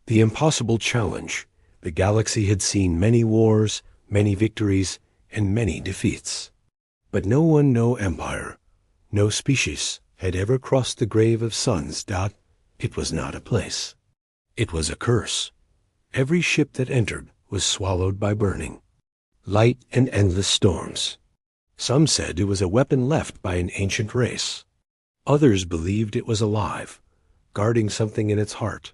The impossible challenge. The galaxy had seen many wars, many victories, and many defeats. But no empire, no species had ever crossed the grave of suns. It was not a place. It was a curse. Every ship that entered was swallowed by burning, light, and endless storms. Some said it was a weapon left by an ancient race. Others believed it was alive, guarding something in its heart.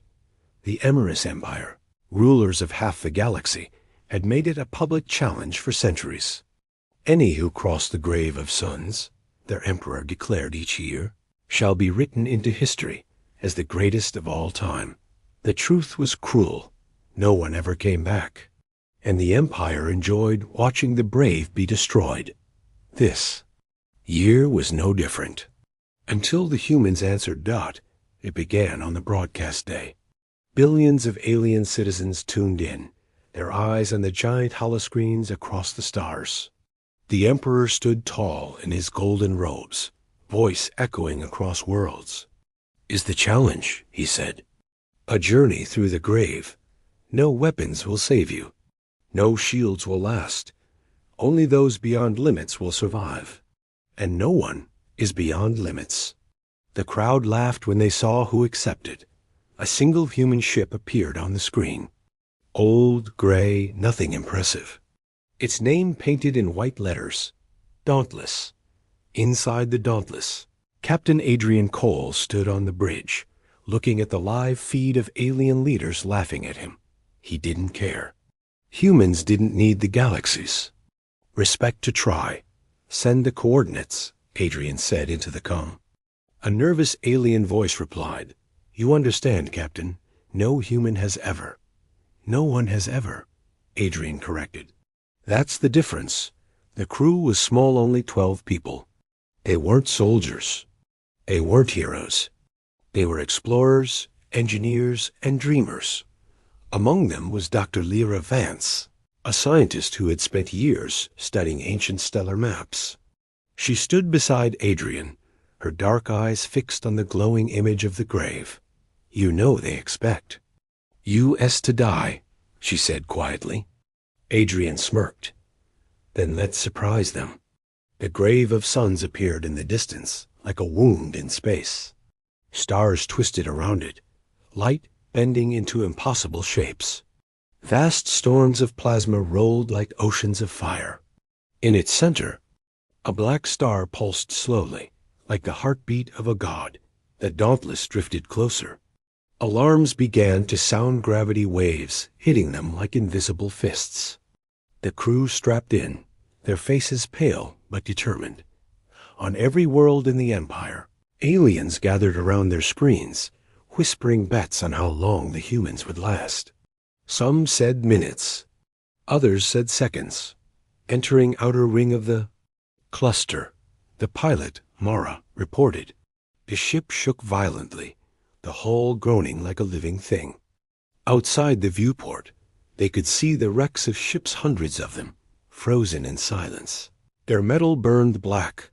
The Emrys Empire, rulers of half the galaxy, had made it a public challenge for centuries. Any who cross the grave of suns, their emperor declared each year, shall be written into history as the greatest of all time. The truth was cruel. No one ever came back, and the empire enjoyed watching the brave be destroyed. This year was no different. Until the humans answered. It began on the broadcast day. Billions of alien citizens tuned in, their eyes on the giant holoscreens across the stars. The emperor stood tall in his golden robes, voice echoing across worlds. "Is the challenge," he said. "A journey through the grave. No weapons will save you. No shields will last. Only those beyond limits will survive. And no one is beyond limits." The crowd laughed when they saw who accepted. A single human ship appeared on the screen. Old, gray, nothing impressive. Its name painted in white letters. Dauntless. Inside the Dauntless, Captain Adrian Cole stood on the bridge, looking at the live feed of alien leaders laughing at him. He didn't care. Humans didn't need the galaxies. "Respect to try. Send the coordinates," Adrian said into the comm. A nervous alien voice replied, "You understand, Captain. No human has ever." "No one has ever," Adrian corrected. "That's the difference." The crew was small, only 12 people. They weren't soldiers. They weren't heroes. They were explorers, engineers, and dreamers. Among them was Dr. Lyra Vance, a scientist who had spent years studying ancient stellar maps. She stood beside Adrian, her dark eyes fixed on the glowing image of the grave. "You know they expect." "U.S. to die," she said quietly. Adrian smirked. "Then let's surprise them." The grave of suns appeared in the distance, like a wound in space. Stars twisted around it, light bending into impossible shapes. Vast storms of plasma rolled like oceans of fire. In its center, a black star pulsed slowly, like the heartbeat of a god. The Dauntless drifted closer. Alarms began to sound, gravity waves hitting them like invisible fists. The crew strapped in, their faces pale but determined. On every world in the Empire, aliens gathered around their screens, whispering bets on how long the humans would last. Some said minutes, others said seconds. Entering outer ring of the cluster, the pilot, Mara, reported. The ship shook violently, the hull groaning like a living thing. Outside the viewport, they could see the wrecks of ships, hundreds of them, frozen in silence. Their metal burned black.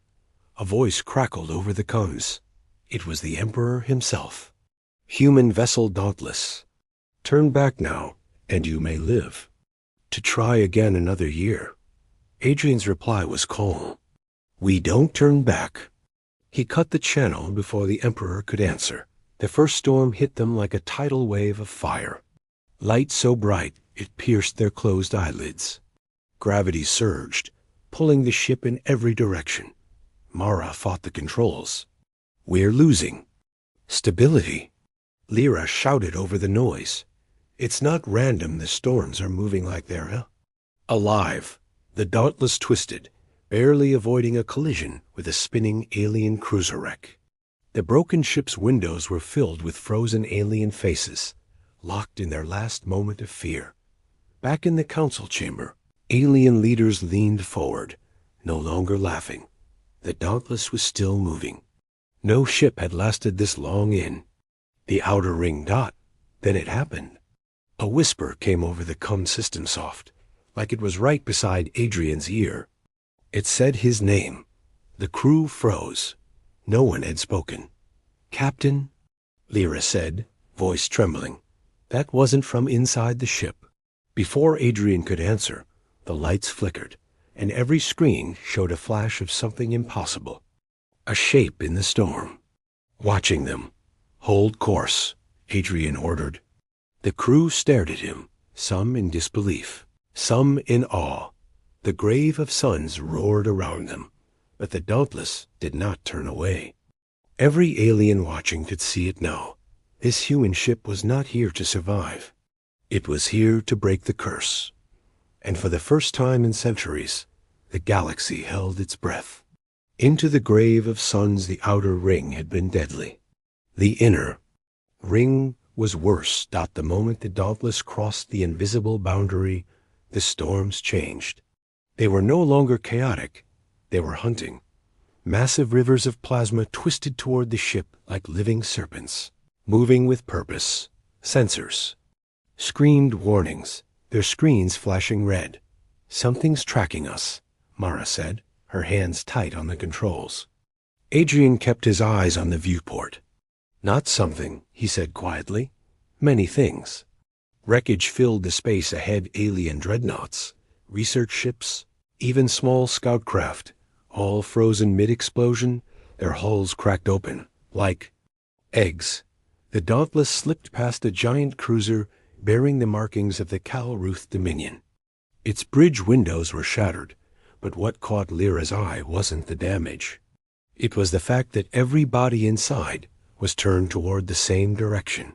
A voice crackled over the comms. It was the Emperor himself. "Human vessel Dauntless, turn back now, and you may live. To try again another year." Adrian's reply was calm. "We don't turn back." He cut the channel before the Emperor could answer. The first storm hit them like a tidal wave of fire. Light so bright it pierced their closed eyelids. Gravity surged, pulling the ship in every direction. Mara fought the controls. "We're losing." "Stability." Lyra shouted over the noise. "It's not random the storms are moving like they're alive." The Dauntless twisted, barely avoiding a collision with a spinning alien cruiser wreck. The broken ship's windows were filled with frozen alien faces, locked in their last moment of fear. Back in the council chamber, alien leaders leaned forward, no longer laughing. The Dauntless was still moving. No ship had lasted this long in the outer ring. Then it happened. A whisper came over the comm system soft, like it was right beside Adrian's ear. It said his name. The crew froze. No one had spoken. "Captain," Lyra said, voice trembling. That wasn't from inside the ship. Before Adrian could answer, the lights flickered, and every screen showed a flash of something impossible. A shape in the storm. Watching them. "Hold course," Adrian ordered. The crew stared at him, some in disbelief, some in awe. The grave of suns roared around them, but the Dauntless did not turn away. Every alien watching could see it now. This human ship was not here to survive. It was here to break the curse. And for the first time in centuries, the galaxy held its breath. Into the grave of suns the outer ring had been deadly. The inner ring was worse. The moment the Dauntless crossed the invisible boundary, the storms changed. They were no longer chaotic. They were hunting. Massive rivers of plasma twisted toward the ship like living serpents, moving with purpose. Sensors screamed warnings, their screens flashing red. "Something's tracking us," Mara said, her hands tight on the controls. Adrian kept his eyes on the viewport. "Not something," he said quietly. "Many things." Wreckage filled the space ahead, alien dreadnoughts, research ships, even small scout craft, all frozen mid-explosion, their hulls cracked open, like eggs. The Dauntless slipped past a giant cruiser bearing the markings of the Cal Ruth Dominion. Its bridge windows were shattered, but what caught Lyra's eye wasn't the damage. It was the fact that every body inside was turned toward the same direction,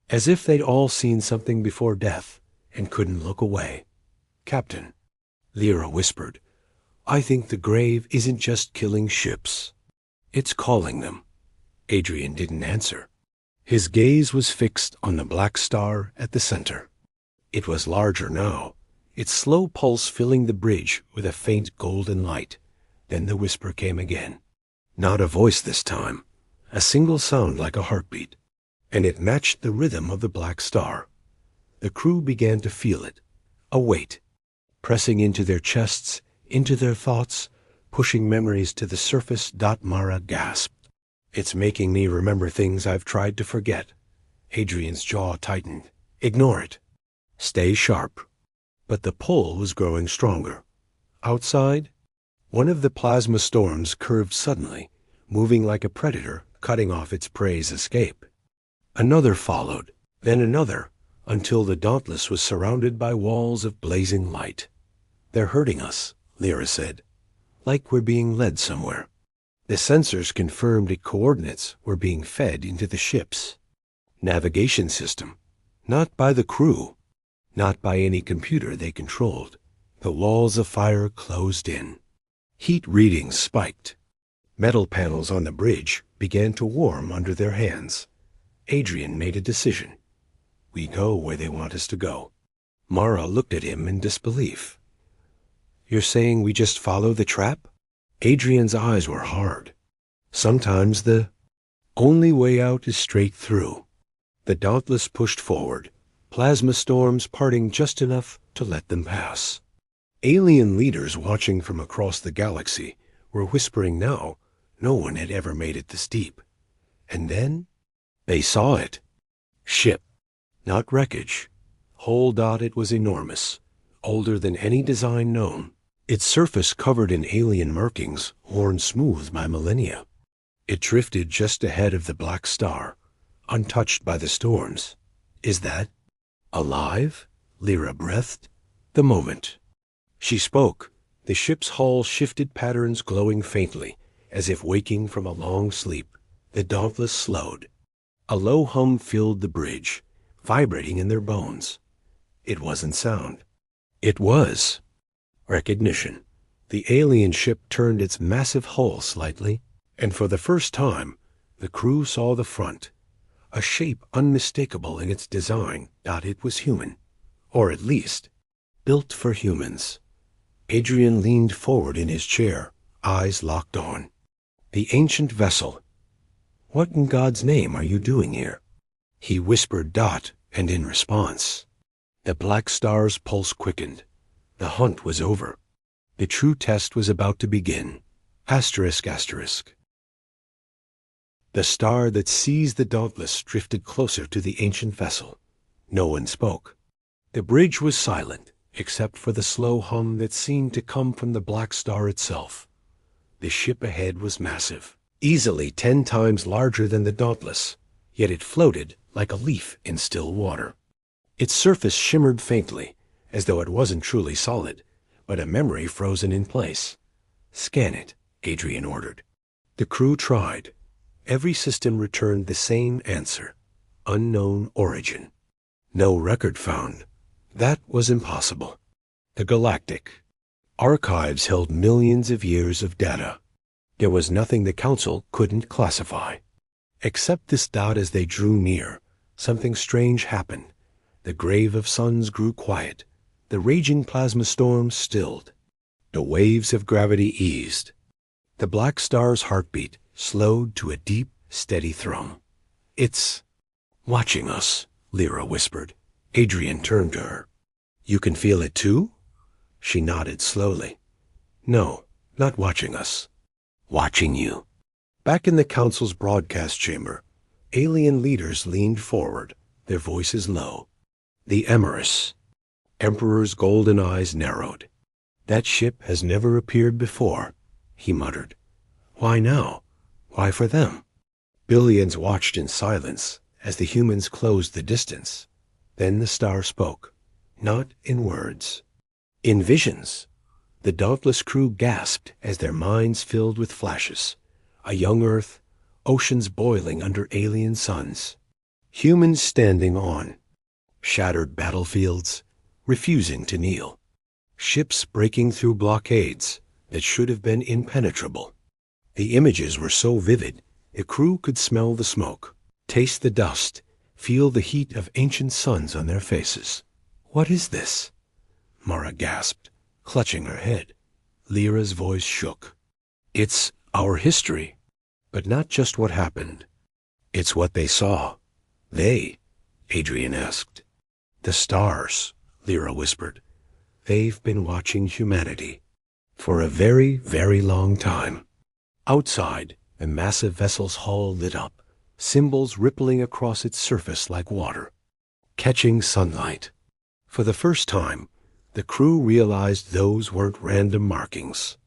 as if they'd all seen something before death and couldn't look away. "Captain," Lyra whispered, "I think the grave isn't just killing ships. It's calling them." Adrian didn't answer. His gaze was fixed on the black star at the center. It was larger now, its slow pulse filling the bridge with a faint golden light. Then the whisper came again. Not a voice this time, a single sound like a heartbeat, and it matched the rhythm of the black star. The crew began to feel it, a weight, pressing into their chests, into their thoughts, pushing memories to the surface. Mara gasped. "It's making me remember things I've tried to forget." Adrian's jaw tightened. "Ignore it. Stay sharp." But the pull was growing stronger. Outside, one of the plasma storms curved suddenly, moving like a predator, cutting off its prey's escape. Another followed, then another, until the Dauntless was surrounded by walls of blazing light. "They're hurting us," Lyra said, "like we're being led somewhere." The sensors confirmed that coordinates were being fed into the ship's navigation system, not by the crew, not by any computer they controlled. The walls of fire closed in. Heat readings spiked. Metal panels on the bridge began to warm under their hands. Adrian made a decision. "We go where they want us to go." Mara looked at him in disbelief. "You're saying we just follow the trap?" Adrian's eyes were hard. "Sometimes the only way out is straight through." The Dauntless pushed forward, plasma storms parting just enough to let them pass. Alien leaders watching from across the galaxy were whispering now no one had ever made it this deep. And then they saw it. Ship, not wreckage. Whole. It was enormous, older than any design known. Its surface covered in alien markings worn smooth by millennia. It drifted just ahead of the black star, untouched by the storms. "Is that alive?" Lyra breathed. "The moment." She spoke. The ship's hull shifted, patterns glowing faintly, as if waking from a long sleep. The Dauntless slowed. A low hum filled the bridge, vibrating in their bones. It wasn't sound. It was recognition. The alien ship turned its massive hull slightly, and for the first time, the crew saw the front, a shape unmistakable in its design. It was human, or at least built for humans. Adrian leaned forward in his chair, eyes locked on. The ancient vessel. "What in God's name are you doing here?" He whispered. And in response, the black star's pulse quickened. The hunt was over. The true test was about to begin. Asterisk, asterisk. The star that seized the Dauntless drifted closer to the ancient vessel. No one spoke. The bridge was silent, except for the slow hum that seemed to come from the black star itself. The ship ahead was massive, easily 10 times larger than the Dauntless, yet it floated like a leaf in still water. Its surface shimmered faintly, as though it wasn't truly solid, but a memory frozen in place. "Scan it," Adrian ordered. The crew tried. Every system returned the same answer: unknown origin. No record found. That was impossible. The Galactic. Archives held millions of years of data. There was nothing the Council couldn't classify. Except this dot as they drew near, something strange happened. The grave of suns grew quiet. The raging plasma storm stilled. The waves of gravity eased. The black star's heartbeat slowed to a deep, steady thrum. "It's watching us," Lyra whispered. Adrian turned to her. "You can feel it too?" She nodded slowly. "No, not watching us. Watching you." Back in the Council's broadcast chamber, alien leaders leaned forward, their voices low. "The Empress." Emperor's golden eyes narrowed. "That ship has never appeared before," he muttered. "Why now? Why for them?" Billions watched in silence as the humans closed the distance. Then the star spoke, not in words, in visions. The Dauntless crew gasped as their minds filled with flashes. A young Earth, oceans boiling under alien suns, humans standing on, shattered battlefields, refusing to kneel, ships breaking through blockades that should have been impenetrable. The images were so vivid, the crew could smell the smoke, taste the dust, feel the heat of ancient suns on their faces. "What is this?" Mara gasped, clutching her head. Lyra's voice shook. "It's our history, but not just what happened. It's what they saw." "They?" Adrian asked. "The stars," Lyra whispered. "They've been watching humanity for a very, very long time." Outside, a massive vessel's hull lit up, symbols rippling across its surface like water, catching sunlight. For the first time, the crew realized those weren't random markings.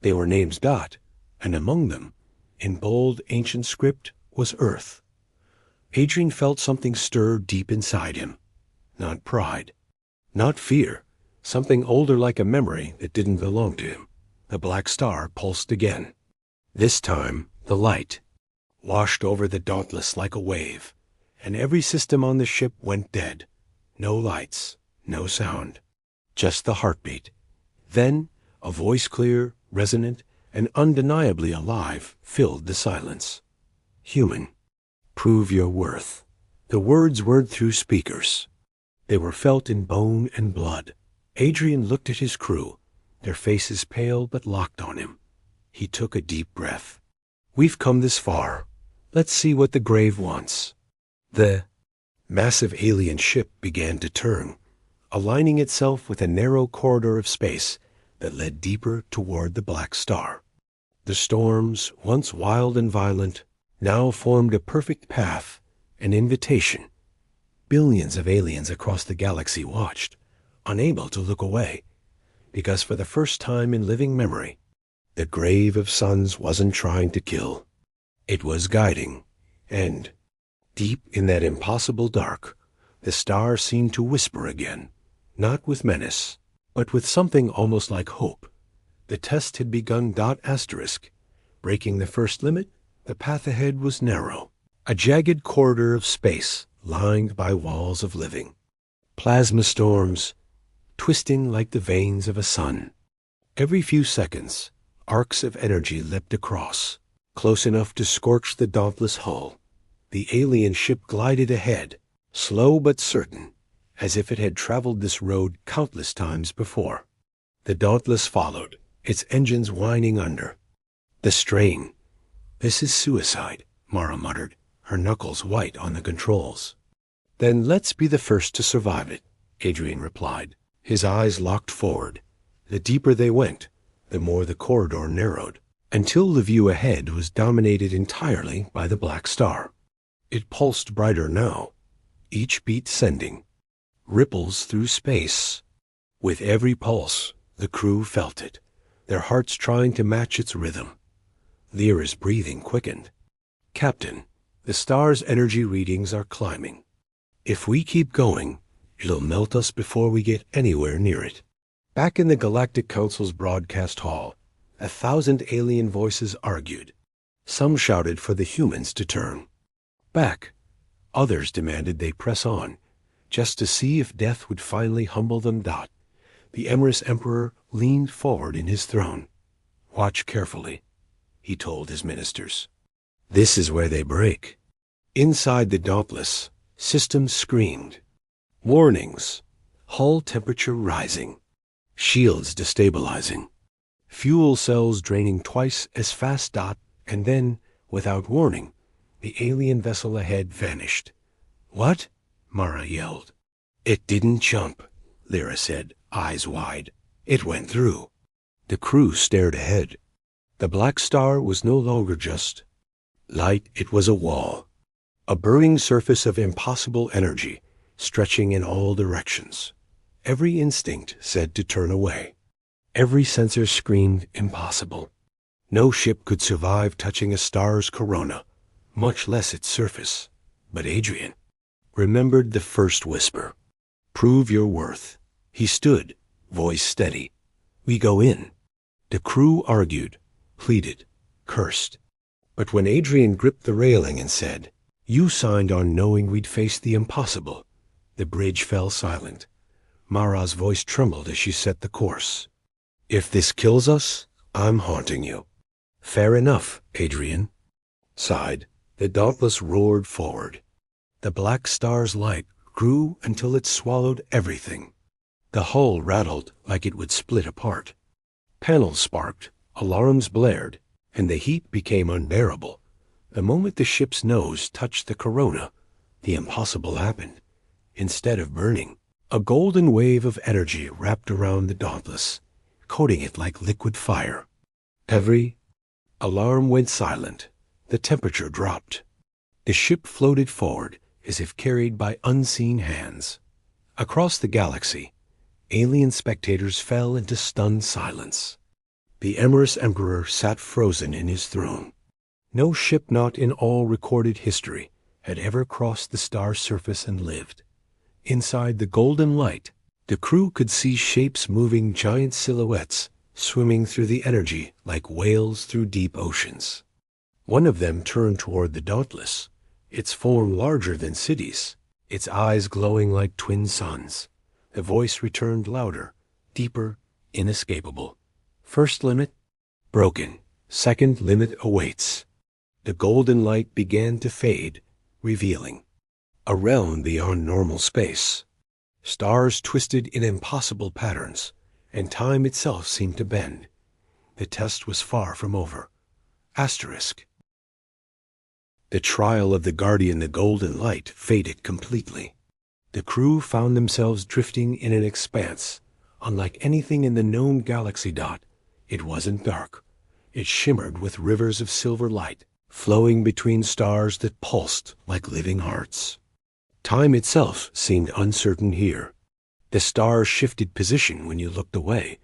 They were names dot, and among them, in bold ancient script, was Earth. Adrian felt something stir deep inside him. Not pride, not fear, something older like a memory that didn't belong to him. The black star pulsed again. This time, the light washed over the Dauntless like a wave, and every system on the ship went dead. No lights, no sound, just the heartbeat. Then, a voice clear, resonant, and undeniably alive filled the silence. "Human, prove your worth." The words weren't through speakers. They were felt in bone and blood. Adrian looked at his crew, their faces pale but locked on him. He took a deep breath. "We've come this far. Let's see what the grave wants." The massive alien ship began to turn, aligning itself with a narrow corridor of space that led deeper toward the black star. The storms, once wild and violent, now formed a perfect path, an invitation. Billions of aliens across the galaxy watched, unable to look away, because for the first time in living memory, the grave of suns wasn't trying to kill. It was guiding, and deep in that impossible dark, the star seemed to whisper again, not with menace, but with something almost like hope. The test had begun. Asterisk. Breaking the first limit, the path ahead was narrow, a jagged corridor of space lined by walls of living. Plasma storms, twisting like the veins of a sun. Every few seconds, arcs of energy leapt across, close enough to scorch the Dauntless hull. The alien ship glided ahead, slow but certain, as if it had traveled this road countless times before. The Dauntless followed, its engines whining under. The strain. "This is suicide," Mara muttered, her knuckles white on the controls. "Then let's be the first to survive it," Adrian replied, his eyes locked forward. The deeper they went, the more the corridor narrowed, until the view ahead was dominated entirely by the black star. It pulsed brighter now, each beat sending ripples through space. With every pulse, the crew felt it, their hearts trying to match its rhythm. Lyra's breathing quickened. "Captain, the star's energy readings are climbing. If we keep going, it'll melt us before we get anywhere near it." Back in the Galactic Council's broadcast hall, 1,000 alien voices argued. Some shouted for the humans to turn back. Others demanded they press on, just to see if death would finally humble them. The Emrys Emperor leaned forward in his throne. "Watch carefully," he told his ministers. "This is where they break." Inside the Dauntless, systems screamed. Warnings. Hull temperature rising. Shields destabilizing. Fuel cells draining twice as fast. And then, without warning, the alien vessel ahead vanished. "What?" Mara yelled. "It didn't jump," Lyra said, eyes wide. "It went through." The crew stared ahead. The black star was no longer just light, it was a wall. A burning surface of impossible energy, stretching in all directions. Every instinct said to turn away. Every sensor screamed impossible. No ship could survive touching a star's corona, much less its surface. But Adrian remembered the first whisper. "Prove your worth." He stood, voice steady. "We go in." The crew argued, pleaded, cursed. But when Adrian gripped the railing and said, "You signed on knowing we'd face the impossible," the bridge fell silent. Mara's voice trembled as she set the course. "If this kills us, I'm haunting you." "Fair enough," Adrian sighed. The Dauntless roared forward. The black star's light grew until it swallowed everything. The hull rattled like it would split apart. Panels sparked, alarms blared, and the heat became unbearable. The moment the ship's nose touched the corona, the impossible happened. Instead of burning, a golden wave of energy wrapped around the Dauntless, coating it like liquid fire. Every alarm went silent. The temperature dropped. The ship floated forward as if carried by unseen hands. Across the galaxy, alien spectators fell into stunned silence. The Emrys Emperor sat frozen in his throne. No ship not in all recorded history had ever crossed the star's surface and lived. Inside the golden light, the crew could see shapes moving, giant silhouettes, swimming through the energy like whales through deep oceans. One of them turned toward the Dauntless, its form larger than cities, its eyes glowing like twin suns. The voice returned louder, deeper, inescapable. "First limit broken. Second limit awaits." The golden light began to fade, revealing a realm beyond normal space. Stars twisted in impossible patterns, and time itself seemed to bend. The test was far from over. Asterisk. The trial of the Guardian, the golden light, faded completely. The crew found themselves drifting in an expanse, unlike anything in the known galaxy. It wasn't dark. It shimmered with rivers of silver light, flowing between stars that pulsed like living hearts. Time itself seemed uncertain here. The stars shifted position when you looked away,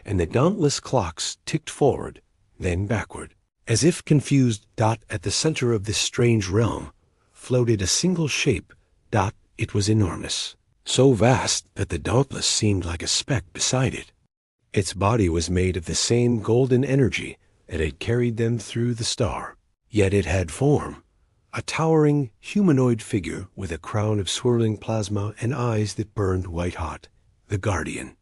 and the dauntless clocks ticked forward, then backward. As if confused. At the center of this strange realm floated a single shape. It was enormous, so vast that the Dauntless seemed like a speck beside it. Its body was made of the same golden energy that had carried them through the star. Yet it had form, a towering humanoid figure with a crown of swirling plasma and eyes that burned white-hot. The Guardian.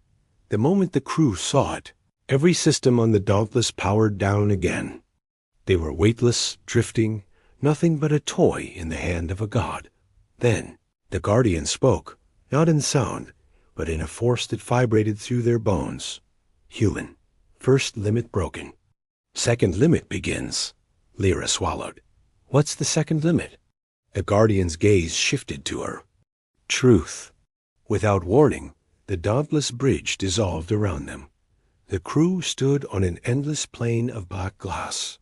The moment the crew saw it, every system on the Dauntless powered down again. They were weightless, drifting, nothing but a toy in the hand of a god. Then the Guardian spoke, not in sound, but in a force that vibrated through their bones. "Human. First limit broken. Second limit begins." Lyra swallowed. "What's the second limit?" The Guardian's gaze shifted to her. "Truth." Without warning, the dauntless bridge dissolved around them. The crew stood on an endless plain of black glass.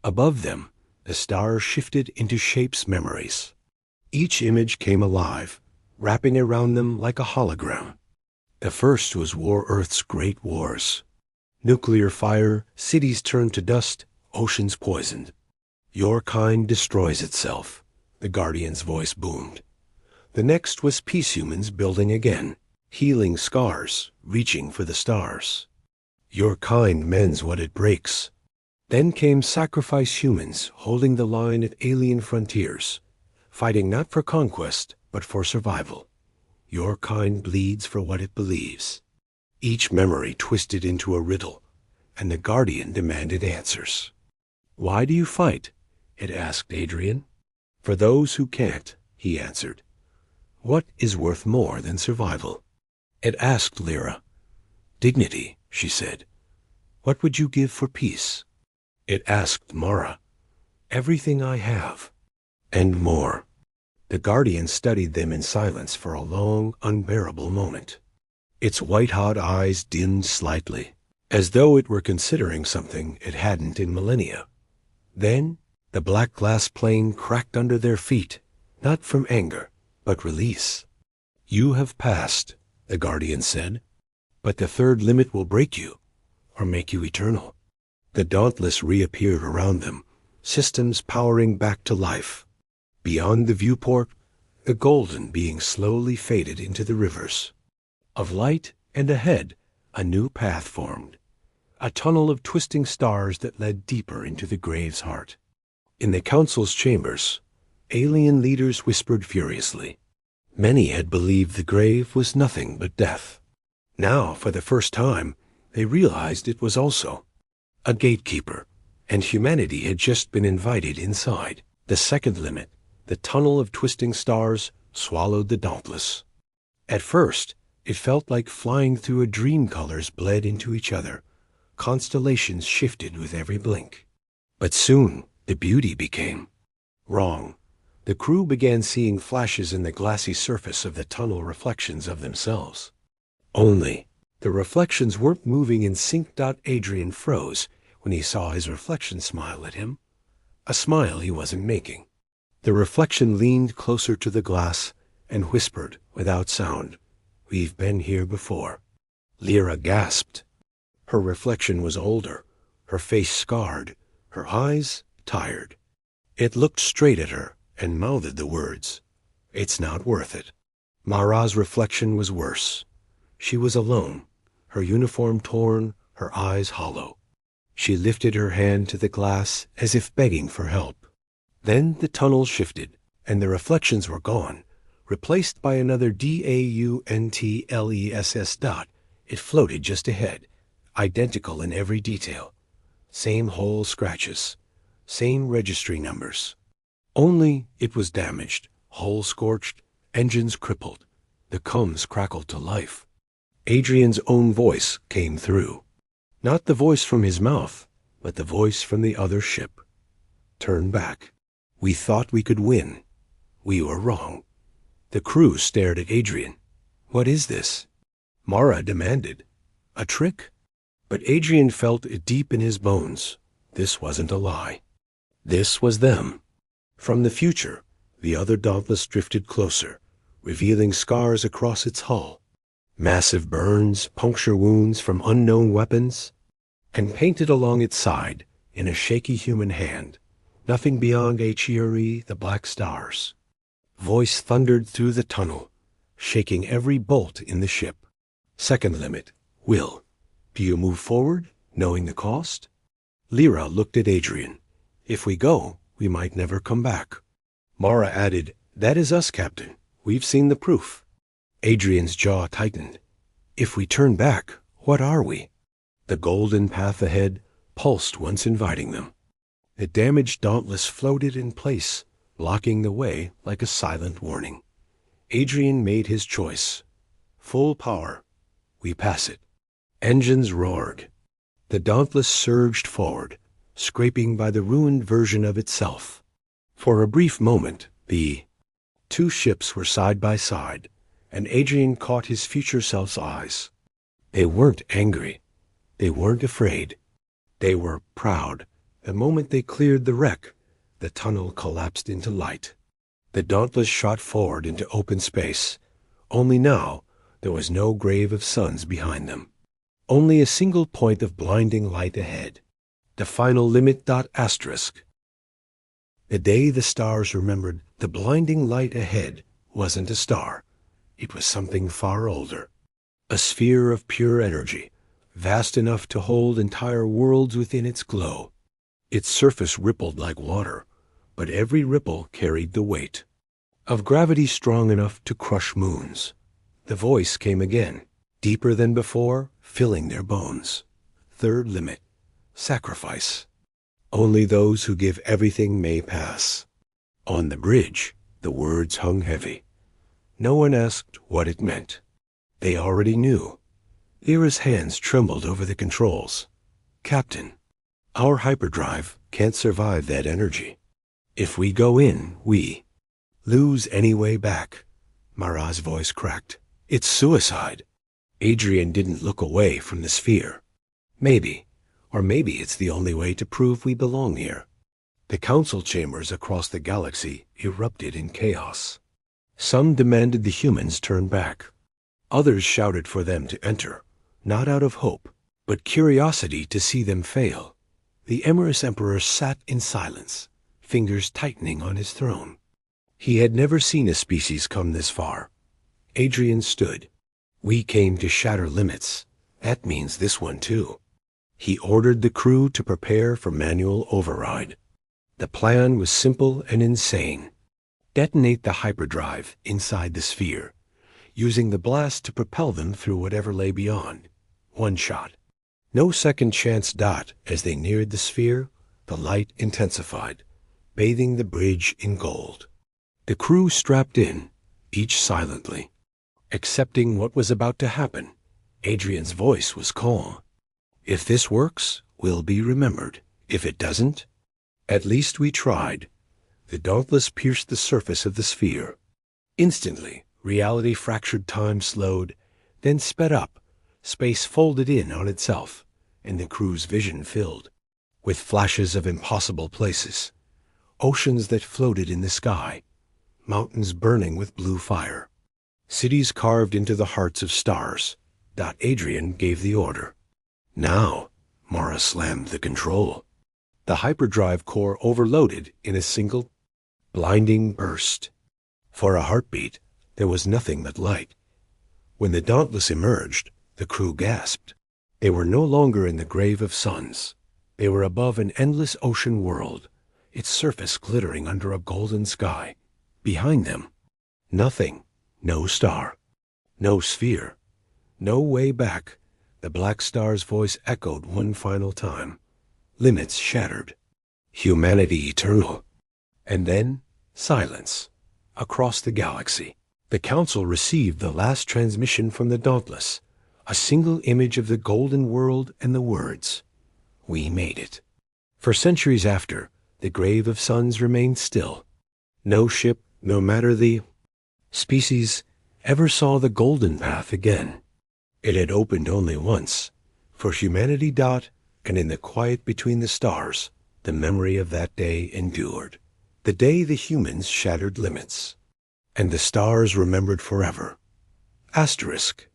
Above them, the stars shifted into shapes, memories. Each image came alive, wrapping around them like a hologram. The first was War Earth's great wars. Nuclear fire, cities turned to dust, oceans poisoned. Your kind destroys itself, the Guardian's voice boomed. The next was peace humans building again, healing scars, reaching for the stars. Your kind mends what it breaks. Then came sacrifice humans holding the line at alien frontiers, fighting not for conquest, but for survival. Your kind bleeds for what it believes. Each memory twisted into a riddle, and the Guardian demanded answers. Why do you fight? It asked Adrian. For those who can't, he answered. What is worth more than survival? It asked Lyra. Dignity, she said. What would you give for peace? It asked Mara. Everything I have, and more. The Guardian studied them in silence for a long, unbearable moment. Its white-hot eyes dimmed slightly, as though it were considering something it hadn't in millennia. Then the black glass plane cracked under their feet, not from anger, but release. You have passed, the Guardian said, but the third limit will break you, or make you eternal. The Dauntless reappeared around them, systems powering back to life. Beyond the viewport, the golden being slowly faded into the rivers of light, and ahead, a new path formed, a tunnel of twisting stars that led deeper into the grave's heart. In the council's chambers, alien leaders whispered furiously. Many had believed the grave was nothing but death. Now, for the first time, they realized it was also a gatekeeper, and humanity had just been invited inside. The second limit, the tunnel of twisting stars, swallowed the Dauntless. At first, it felt like flying through a dream. Colors bled into each other. Constellations shifted with every blink. But soon, the beauty became wrong. The crew began seeing flashes in the glassy surface of the tunnel, reflections of themselves. Only, the reflections weren't moving in sync. Adrian froze when he saw his reflection smile at him, a smile he wasn't making. The reflection leaned closer to the glass and whispered without sound, We've been here before. Lyra gasped. Her reflection was older, her face scarred, her eyes tired. It looked straight at her and mouthed the words, It's not worth it. Mara's reflection was worse. She was alone, her uniform torn, her eyes hollow. She lifted her hand to the glass as if begging for help. Then the tunnel shifted, and the reflections were gone, replaced by another DAUNTLESS dot. It floated just ahead, identical in every detail. Same hole scratches, same registry numbers. Only it was damaged, hull scorched, engines crippled. The combs crackled to life. Adrian's own voice came through. Not the voice from his mouth, but the voice from the other ship. Turn back. We thought we could win. We were wrong. The crew stared at Adrian. What is this? Mara demanded. A trick? But Adrian felt it deep in his bones. This wasn't a lie. This was them. From the future, the other Dauntless drifted closer, revealing scars across its hull. Massive burns, puncture wounds from unknown weapons, and painted along its side, in a shaky human hand, nothing beyond HFY, the black stars. Voice thundered through the tunnel, shaking every bolt in the ship. Second limit, will. Do you move forward, knowing the cost? Lyra looked at Adrian. If we go, we might never come back. Mara added, That is us, Captain. We've seen the proof. Adrian's jaw tightened. If we turn back, what are we? The golden path ahead pulsed once inviting them. The damaged Dauntless floated in place, blocking the way like a silent warning. Adrian made his choice. Full power. We pass it. Engines roared. The Dauntless surged forward, scraping by the ruined version of itself. For a brief moment, the two ships were side by side, and Adrian caught his future self's eyes. They weren't angry. They weren't afraid. They were proud. The moment they cleared the wreck, the tunnel collapsed into light. The Dauntless shot forward into open space. Only now, there was no grave of suns behind them. Only a single point of blinding light ahead. The final limit. Asterisk. The day the stars remembered the blinding light ahead wasn't a star. It was something far older. A sphere of pure energy, vast enough to hold entire worlds within its glow. Its surface rippled like water, but every ripple carried the weight of gravity strong enough to crush moons. The voice came again, deeper than before, filling their bones. Third limit. Sacrifice. Only those who give everything may pass. On the bridge, the words hung heavy. No one asked what it meant. They already knew. Ira's hands trembled over the controls. Captain, our hyperdrive can't survive that energy. If we go in, we lose any way back. Mara's voice cracked. It's suicide. Adrian didn't look away from the sphere. Maybe, or maybe it's the only way to prove we belong here. The council chambers across the galaxy erupted in chaos. Some demanded the humans turn back. Others shouted for them to enter, not out of hope, but curiosity to see them fail. The Emorous Emperor sat in silence, fingers tightening on his throne. He had never seen a species come this far. Adrian stood. We came to shatter limits. That means this one too. He ordered the crew to prepare for manual override. The plan was simple and insane. Detonate the hyperdrive inside the sphere, using the blast to propel them through whatever lay beyond. One shot. No second chance. As they neared the sphere, the light intensified, bathing the bridge in gold. The crew strapped in, each silently, accepting what was about to happen. Adrian's voice was calm. If this works, we'll be remembered. If it doesn't, at least we tried. The Dauntless pierced the surface of the sphere. Instantly, reality fractured. Time slowed, then sped up. Space folded in on itself, and the crew's vision filled with flashes of impossible places. Oceans that floated in the sky, mountains burning with blue fire, cities carved into the hearts of stars. Adrian gave the order. Now, Mara slammed the control. The hyperdrive core overloaded in a single, blinding burst. For a heartbeat, there was nothing but light. When the Dauntless emerged, the crew gasped. They were no longer in the grave of suns. They were above an endless ocean world, its surface glittering under a golden sky. Behind them, nothing. No star. No sphere. No way back. The Black Star's voice echoed one final time. Limits shattered. Humanity eternal. And then, silence. Across the galaxy, the Council received the last transmission from the Dauntless. A single image of the golden world and the words, "We made it." For centuries after, the grave of suns remained still. No ship, no matter the species, ever saw the golden path again. It had opened only once, for humanity. And in the quiet between the stars, the memory of that day endured. The day the humans shattered limits, and the stars remembered forever. Asterisk.